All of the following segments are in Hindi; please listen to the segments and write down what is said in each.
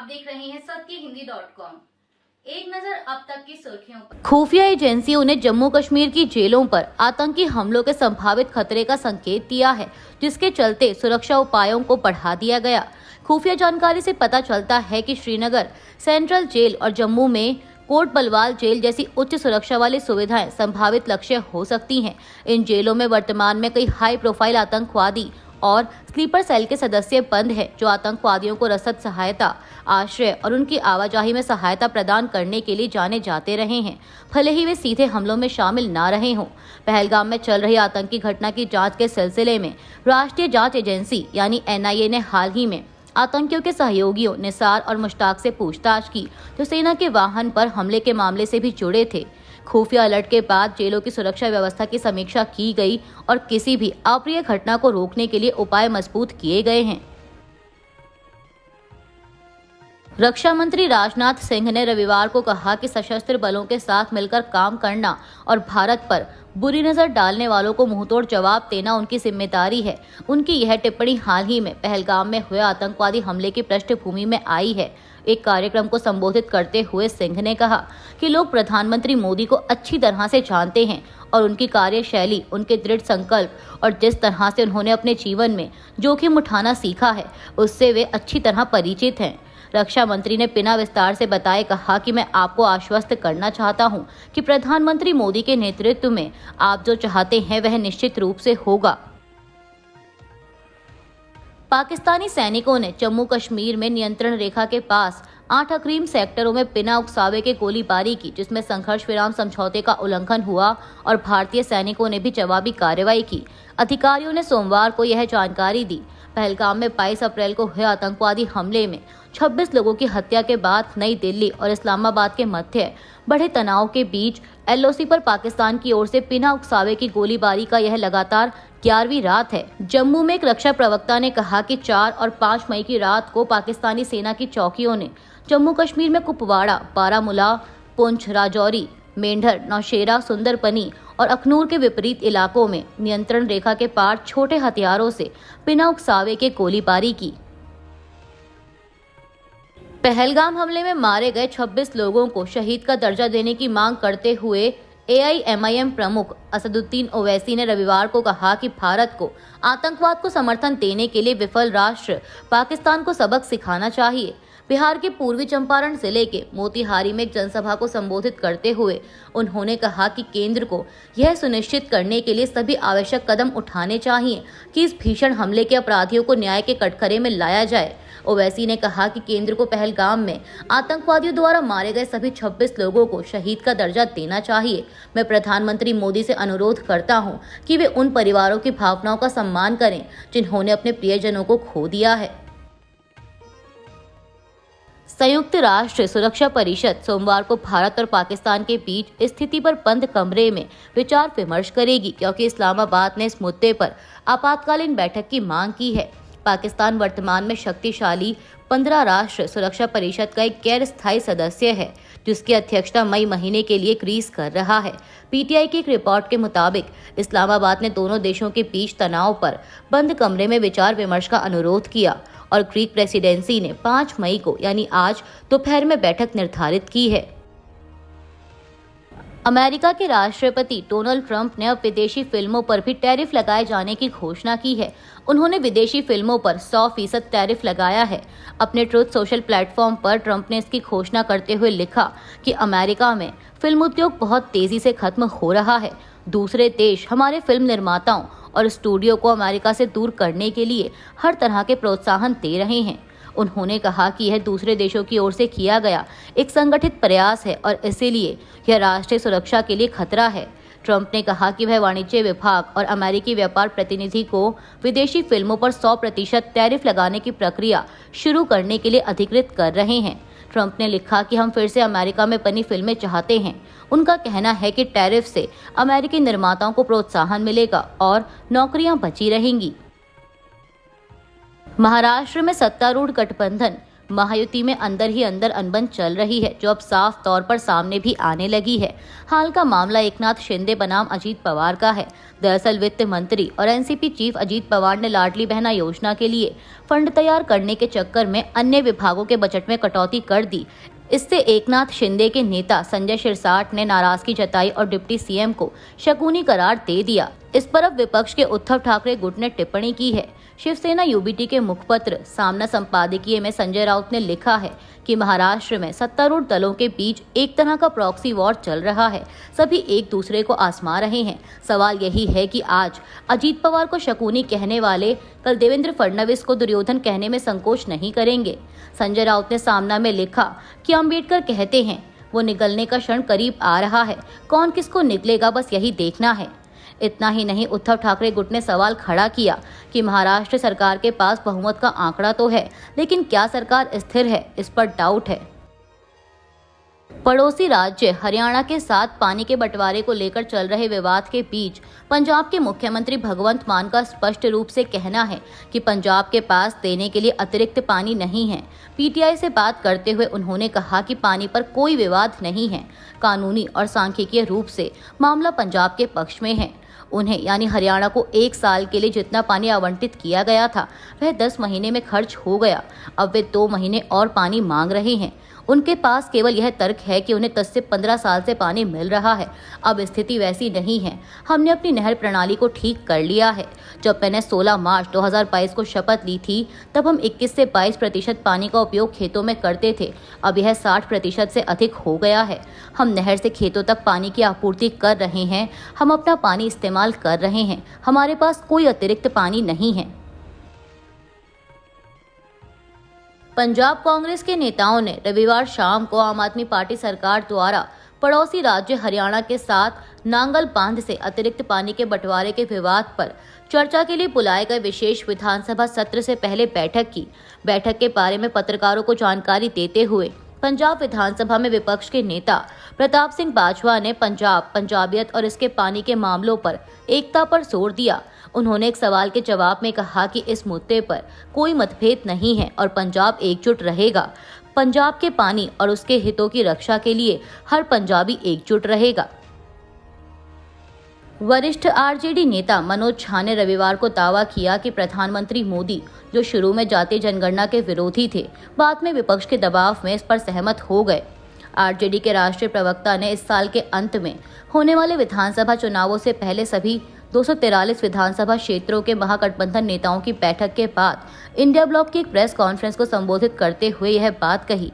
देख रहे हैं सत्यहिंदी.com। एक नजर अब तक की सुर्खियों पर। खुफिया एजेंसियों ने जम्मू कश्मीर की जेलों पर आतंकी हमलों के संभावित खतरे का संकेत दिया है, जिसके चलते सुरक्षा उपायों को बढ़ा दिया गया। खुफिया जानकारी से पता चलता है कि श्रीनगर सेंट्रल जेल और जम्मू में कोट बलवाल जेल जैसी उच्च सुरक्षा वाली सुविधाएं संभावित लक्ष्य हो सकती हैं। इन जेलों में वर्तमान में कई हाई प्रोफाइल आतंकवादी और स्लीपर सेल के सदस्य बंद हैं, जो आतंकवादियों को रसद सहायता, आश्रय और उनकी आवाजाही में सहायता प्रदान करने के लिए जाने जाते रहे हैं, भले ही वे सीधे हमलों में शामिल ना रहे हों। पहलगाम में चल रही आतंकी घटना की जांच के सिलसिले में राष्ट्रीय जांच एजेंसी यानी NIA ने हाल ही में आतंकियों के सहयोगियों निसार और मुश्ताक से पूछताछ की, जो सेना के वाहन पर हमले के मामले से भी जुड़े थे। खुफिया अलर्ट के बाद जेलों की सुरक्षा व्यवस्था की समीक्षा की गई और किसी भी अप्रिय घटना को रोकने के लिए उपाय मजबूत किए गए हैं। रक्षा मंत्री राजनाथ सिंह ने रविवार को कहा कि सशस्त्र बलों के साथ मिलकर काम करना और भारत पर बुरी नजर डालने वालों को मुंहतोड़ जवाब देना उनकी जिम्मेदारी है। उनकी यह टिप्पणी हाल ही में पहलगाम में हुए आतंकवादी हमले की पृष्ठभूमि में आई है। एक कार्यक्रम को संबोधित करते हुए सिंह ने कहा कि लोग प्रधानमंत्री मोदी को अच्छी तरह से जानते हैं और उनकी कार्यशैली, उनके दृढ़ संकल्प और जिस तरह से उन्होंने अपने जीवन में जोखिम उठाना सीखा है, उससे वे अच्छी तरह परिचित हैं। रक्षा मंत्री ने बिना विस्तार से बताए कहा कि मैं आपको आश्वस्त करना चाहता हूं कि प्रधानमंत्री मोदी के नेतृत्व में आप जो चाहते हैं वह निश्चित रूप से होगा। पाकिस्तानी सैनिकों ने जम्मू कश्मीर में नियंत्रण रेखा के पास 8 अग्रिम सेक्टरों में बिना उकसावे के गोलीबारी की, जिसमें संघर्ष विराम समझौते का उल्लंघन हुआ और भारतीय सैनिकों ने भी जवाबी कार्रवाई की। अधिकारियों ने सोमवार को यह जानकारी दी। पहलगाम में 22 अप्रैल को हुए आतंकवादी हमले में 26 लोगों की हत्या के बाद नई दिल्ली और इस्लामाबाद के मध्य बढ़े तनाव के बीच LOC पर पाकिस्तान की ओर से बिना उकसावे की गोलीबारी का यह लगातार 11वीं रात है। जम्मू में एक रक्षा प्रवक्ता ने कहा कि 4 और 5 मई की रात को पाकिस्तानी सेना की चौकियों ने जम्मू कश्मीर में कुपवाड़ा, बारामूला, पुंछ, राजौरी, मेंढर, नौशेरा, सुंदरबनी और अखनूर के विपरीत इलाकों में नियंत्रण रेखा के पार छोटे हथियारों से बिना उकसावे के गोलीबारी की। पहलगाम हमले में मारे गए 26 लोगों को शहीद का दर्जा देने की मांग करते हुए AIMIM प्रमुख असदुद्दीन ओवैसी ने रविवार को कहा कि भारत को आतंकवाद को समर्थन देने के लिए विफल राष्ट्र पाकिस्तान को सबक सिखाना चाहिए। बिहार के पूर्वी चंपारण जिले के मोतिहारी में एक जनसभा को संबोधित करते हुए उन्होंने कहा कि केंद्र को यह सुनिश्चित करने के लिए सभी आवश्यक कदम उठाने चाहिए कि इस भीषण हमले के अपराधियों को न्याय के कटघरे में लाया जाए। ओवैसी ने कहा कि केंद्र को पहलगाम में आतंकवादियों द्वारा मारे गए सभी 26 लोगों को शहीद का दर्जा देना चाहिए। मैं प्रधानमंत्री मोदी से अनुरोध करता हूं कि वे उन परिवारों की भावनाओं का सम्मान करें जिन्होंने अपने प्रियजनों को खो दिया है। संयुक्त राष्ट्र सुरक्षा परिषद सोमवार को भारत और पाकिस्तान के बीच स्थिति पर बंद कमरे में विचार विमर्श करेगी, क्योंकि इस्लामाबाद ने इस मुद्दे पर आपातकालीन बैठक की मांग की है। पाकिस्तान वर्तमान में शक्तिशाली 15 राष्ट्र सुरक्षा परिषद का एक गैर स्थायी सदस्य है, जिसकी अध्यक्षता मई महीने के लिए ग्रीस कर रहा है। PTI की एक रिपोर्ट के मुताबिक इस्लामाबाद ने दोनों देशों के बीच तनाव पर बंद कमरे में विचार विमर्श का अनुरोध किया और ग्रीक प्रेसिडेंसी ने 5 मई को यानी आज दोपहर में बैठक निर्धारित की है। अमेरिका के राष्ट्रपति डोनाल्ड ट्रंप ने अब विदेशी फिल्मों पर भी टैरिफ लगाए जाने की घोषणा की है। उन्होंने विदेशी फिल्मों पर 100% टैरिफ लगाया है। अपने ट्रुथ सोशल प्लेटफॉर्म पर ट्रंप ने इसकी घोषणा करते हुए लिखा कि अमेरिका में फिल्म उद्योग बहुत तेजी से खत्म हो रहा है। दूसरे देश हमारे फिल्म निर्माताओं और स्टूडियो को अमेरिका से दूर करने के लिए हर तरह के प्रोत्साहन दे रहे हैं। उन्होंने कहा कि यह दूसरे देशों की ओर से किया गया एक संगठित प्रयास है और इसीलिए यह राष्ट्रीय सुरक्षा के लिए खतरा है। ट्रंप ने कहा कि वह वाणिज्य विभाग और अमेरिकी व्यापार प्रतिनिधि को विदेशी फिल्मों पर 100% टैरिफ लगाने की प्रक्रिया शुरू करने के लिए अधिकृत कर रहे हैं। ट्रंप ने लिखा कि हम फिर से अमेरिका में बनी फिल्में चाहते हैं। उनका कहना है कि टैरिफ से अमेरिकी निर्माताओं को प्रोत्साहन मिलेगा और नौकरियां बची रहेंगी। महाराष्ट्र में सत्तारूढ़ गठबंधन महायुति में अंदर ही अंदर अनबन चल रही है, जो अब साफ तौर पर सामने भी आने लगी है। हाल का मामला एकनाथ शिंदे बनाम अजीत पवार का है। दरअसल वित्त मंत्री और एनसीपी चीफ अजीत पवार ने लाडली बहना योजना के लिए फंड तैयार करने के चक्कर में अन्य विभागों के बजट में कटौती कर दी। इससे एकनाथ शिंदे के नेता संजय शिरसाट ने नाराजगी जताई और डिप्टी सीएम को शकुनी करार दे दिया। इस पर अब विपक्ष के उद्धव ठाकरे गुट ने टिप्पणी की है। शिवसेना यूबीटी के मुखपत्र सामना संपादकीय में संजय राउत ने लिखा है कि महाराष्ट्र में सत्तारूढ़ दलों के बीच एक तरह का प्रॉक्सी वॉर चल रहा है। सभी एक दूसरे को आजमा रहे हैं। सवाल यही है कि आज अजीत पवार को शकुनी कहने वाले कल देवेंद्र फडणवीस को दुर्योधन कहने में संकोच नहीं करेंगे। संजय राउत ने सामना में लिखा कि अम्बेडकर कहते हैं वो निगलने का क्षण करीब आ रहा है, कौन किसको निगलेगा बस यही देखना है। इतना ही नहीं, उद्धव ठाकरे गुट ने सवाल खड़ा किया कि महाराष्ट्र सरकार के पास बहुमत का आंकड़ा तो है, लेकिन क्या सरकार स्थिर है, इस पर डाउट है। पड़ोसी राज्य हरियाणा के साथ पानी के बंटवारे को लेकर चल रहे विवाद के बीच पंजाब के मुख्यमंत्री भगवंत मान का स्पष्ट रूप से कहना है कि पंजाब के पास देने के लिए अतिरिक्त पानी नहीं है। पीटीआई से बात करते हुए उन्होंने कहा कि पानी पर कोई विवाद नहीं है। कानूनी और सांख्यिकीय रूप से मामला पंजाब के पक्ष में है। उन्हें यानी हरियाणा को 1 साल के लिए जितना पानी आवंटित किया गया था वह 10 महीने में खर्च हो गया। अब वे 2 महीने और पानी मांग रहे हैं। उनके पास केवल यह तर्क है कि उन्हें 10 से 15 साल से पानी मिल रहा है। अब स्थिति वैसी नहीं है। हमने अपनी नहर प्रणाली को ठीक कर लिया है। जब मैंने 16 मार्च 2022 को शपथ ली थी, तब हम 21 से 22% पानी का उपयोग खेतों में करते थे। अब यह 60% से अधिक हो गया है। हम नहर से खेतों तक पानी की आपूर्ति कर रहे हैं। हम अपना पानी इस्तेमाल कर रहे हैं। हमारे पास कोई अतिरिक्त पानी नहीं है। पंजाब कांग्रेस के नेताओं ने रविवार शाम को आम आदमी पार्टी सरकार द्वारा पड़ोसी राज्य हरियाणा के साथ नांगल बांध से अतिरिक्त पानी के बंटवारे के विवाद पर चर्चा के लिए बुलाए गए विशेष विधानसभा सत्र से पहले बैठक की। बैठक के बारे में पत्रकारों को जानकारी देते हुए पंजाब विधानसभा में विपक्ष के नेता प्रताप सिंह बाजवा ने पंजाबियत और इसके पानी के मामलों पर एकता पर जोर दिया। उन्होंने एक सवाल के जवाब में कहा कि इस मुद्दे पर कोई मतभेद नहीं है और पंजाब एकजुट रहेगा। पंजाब के पानी और उसके हितों की रक्षा के लिए हर पंजाबी एकजुट रहेगा। वरिष्ठ आरजेडी नेता मनोज झा ने रविवार को दावा किया कि प्रधानमंत्री मोदी, जो शुरू में जातीय जनगणना के विरोधी थे, बाद में विपक्ष के दबाव में इस पर सहमत हो गए। आरजेडी के राष्ट्रीय प्रवक्ता ने इस साल के अंत में होने वाले विधानसभा चुनावों से पहले सभी 243 विधानसभा क्षेत्रों के महागठबंधन नेताओं की बैठक के बाद इंडिया ब्लॉक की एक प्रेस कॉन्फ्रेंस को संबोधित करते हुए यह बात कही।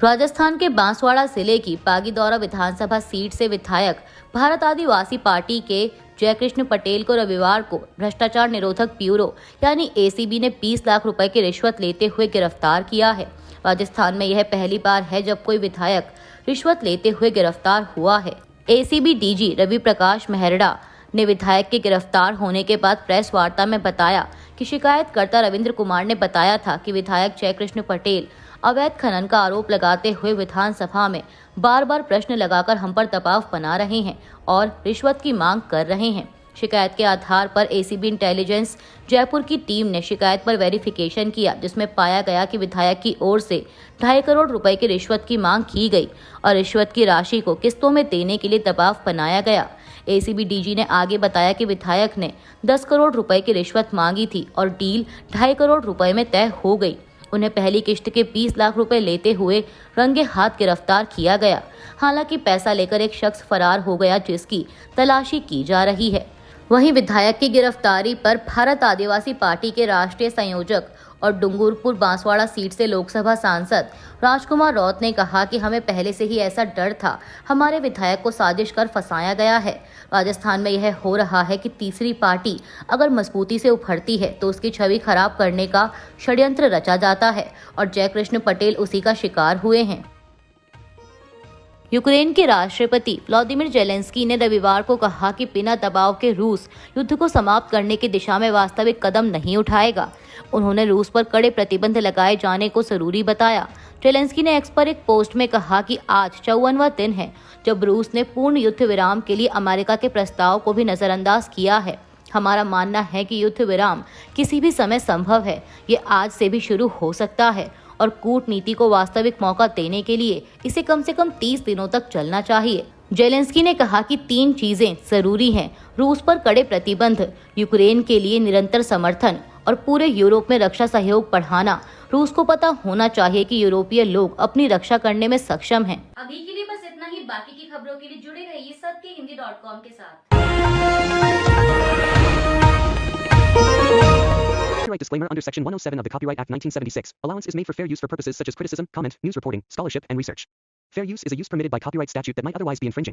राजस्थान के बांसवाड़ा जिले की बागीदौरा विधानसभा सीट से विधायक भारत आदिवासी पार्टी के जयकृष्ण पटेल को रविवार को भ्रष्टाचार निरोधक ब्यूरो यानी एसीबी ने 20 लाख रुपए की रिश्वत लेते हुए गिरफ्तार किया है। राजस्थान में यह पहली बार है जब कोई विधायक रिश्वत लेते हुए गिरफ्तार हुआ है। एसीबी डीजी रवि प्रकाश मेहरड़ा ने विधायक के गिरफ्तार होने के बाद प्रेस वार्ता में बताया कि शिकायतकर्ता रविंद्र कुमार ने बताया था कि विधायक जयकृष्ण पटेल अवैध खनन का आरोप लगाते हुए विधानसभा में बार बार प्रश्न लगाकर हम पर दबाव बना रहे हैं और रिश्वत की मांग कर रहे हैं। शिकायत के आधार पर एसीबी इंटेलिजेंस जयपुर की टीम ने शिकायत पर वेरिफिकेशन किया, जिसमें पाया गया कि विधायक की ओर से 2.5 करोड़ रुपए की रिश्वत की मांग की गई और रिश्वत की राशि को किस्तों में देने के लिए दबाव बनाया गया। एसीबी डीजी ने आगे बताया कि विधायक ने 10 करोड़ रुपए की रिश्वत मांगी थी और डील 2.5 करोड़ रुपए में तय हो गई। उन्हें पहली किश्त के 20 लाख रुपए लेते हुए रंगे हाथ गिरफ्तार किया गया। हालांकि पैसा लेकर एक शख्स फरार हो गया, जिसकी तलाशी की जा रही है। वहीं विधायक की गिरफ्तारी पर भारत आदिवासी पार्टी के राष्ट्रीय संयोजक और डूंगरपुर बांसवाड़ा सीट से लोकसभा सांसद राजकुमार रौत ने कहा कि हमें पहले से ही ऐसा डर था, हमारे विधायक को साजिश कर फंसाया गया है। राजस्थान में यह हो रहा है कि तीसरी पार्टी अगर मजबूती से उभरती है तो उसकी छवि खराब करने का षड्यंत्र रचा जाता है और जयकृष्ण पटेल उसी का शिकार हुए हैं। यूक्रेन के राष्ट्रपति व्लादिमीर जेलेंस्की ने रविवार को कहा कि बिना दबाव के रूस युद्ध को समाप्त करने की दिशा में वास्तविक कदम नहीं उठाएगा। उन्होंने रूस पर कड़े प्रतिबंध लगाए जाने को जरूरी बताया। जेलेंस्की ने एक्स पर एक पोस्ट में कहा कि आज 54वां दिन है जब रूस ने पूर्ण युद्ध विराम के लिए अमेरिका के प्रस्ताव को भी नजरअंदाज किया है। हमारा मानना है कि युद्ध विराम किसी भी समय संभव है। ये आज से भी शुरू हो सकता है और कूटनीति को वास्तविक मौका देने के लिए इसे कम से कम 30 दिनों तक चलना चाहिए। जेलेंस्की ने कहा कि 3 चीजें जरूरी हैं: रूस पर कड़े प्रतिबंध, यूक्रेन के लिए निरंतर समर्थन और पूरे यूरोप में रक्षा सहयोग बढ़ाना। रूस को पता होना चाहिए कि यूरोपीय लोग अपनी रक्षा करने में सक्षम हैं। अभी के लिए बस इतना ही। बाकी की खबरों के लिए जुड़े रहिए सत्यहिंदी.com के साथ। Copyright disclaimer under Section 107 of the Copyright Act 1976. Allowance is made for fair use for purposes such as criticism, comment, news reporting, scholarship, and research. Fair use is a use permitted by copyright statute that might otherwise be infringing.